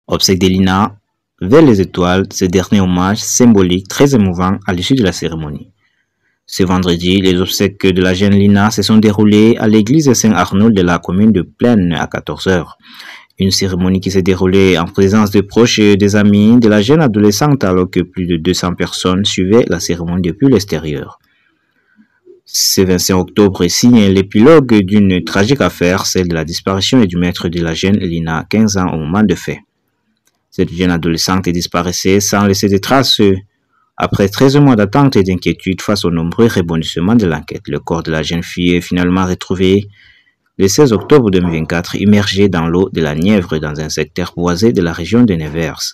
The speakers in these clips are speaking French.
Obsèques d'Elina vers les étoiles, ce dernier hommage symbolique très émouvant à l'issue de la cérémonie. Ce vendredi, les obsèques de la jeune Lina se sont déroulées à l'église Saint-Arnould de la commune de Plaine à 14 h. Une cérémonie qui s'est déroulée en présence de proches et des amis de la jeune adolescente alors que plus de 200 personnes suivaient la cérémonie depuis l'extérieur. Ce 25 octobre signe l'épilogue d'une tragique affaire, celle de la disparition et du maître de la jeune Lina, 15 ans au moment de fait. Cette jeune adolescente disparaissait sans laisser de traces après 13 mois d'attente et d'inquiétude face aux nombreux rebondissements de l'enquête. Le corps de la jeune fille est finalement retrouvé le 16 octobre 2024, immergé dans l'eau de la Nièvre dans un secteur boisé de la région de Nevers.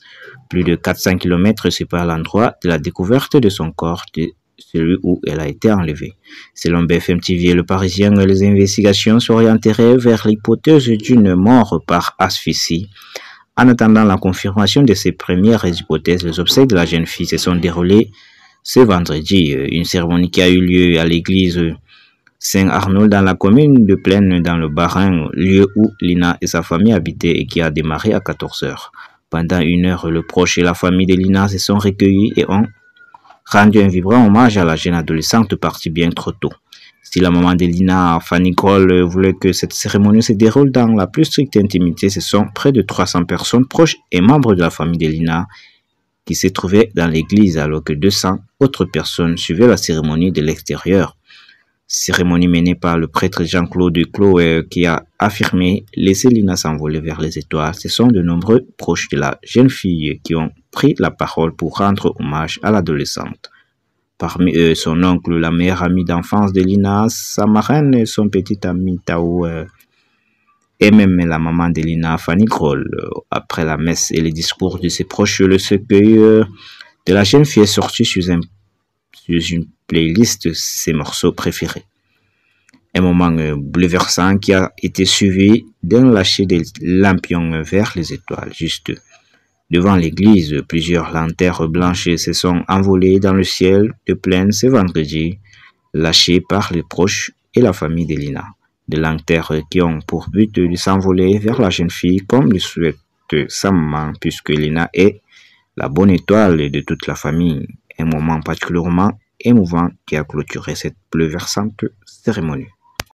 Plus de 400 km séparent l'endroit de la découverte de son corps de celui où elle a été enlevée. Selon BFM TV et Le Parisien, les investigations s'orienteraient vers l'hypothèse d'une mort par asphyxie. En attendant la confirmation de ces premières hypothèses, les obsèques de la jeune fille se sont déroulées ce vendredi. Une cérémonie qui a eu lieu à l'église Saint-Arnould dans la commune de Plaine dans le Bas-Rhin, lieu où Lina et sa famille habitaient et qui a démarré à 14 h. Pendant 1 heure, le proche et la famille de Lina se sont recueillis et ont rendu un vibrant hommage à la jeune adolescente partie bien trop tôt. Si la maman de Lina, Fanny Groll, voulait que cette cérémonie se déroule dans la plus stricte intimité, ce sont près de 300 personnes proches et membres de la famille de Lina qui se trouvaient dans l'église alors que 200 autres personnes suivaient la cérémonie de l'extérieur. Cérémonie menée par le prêtre Jean-Claude Cloé qui a affirmé « Laissez Lina s'envoler vers les étoiles ». Ce sont de nombreux proches de la jeune fille qui ont pris la parole pour rendre hommage à l'adolescente. Parmi eux, son oncle, la meilleure amie d'enfance de Lina, sa marraine, son petit ami Tao et même la maman de Lina, Fanny Groll. Après la messe et les discours de ses proches, le recueil de la jeune fille est sorti sur une playlist de ses morceaux préférés. Un moment bouleversant qui a été suivi d'un lâcher des lampions vers les étoiles. Juste devant l'église, plusieurs lanternes blanches se sont envolées dans le ciel de Plaine ce vendredi, lâchées par les proches et la famille de Lina. Des lanternes qui ont pour but de s'envoler vers la jeune fille comme le souhaite sa maman, puisque Lina est la bonne étoile de toute la famille. Un moment particulièrement émouvant qui a clôturé cette bouleversante cérémonie.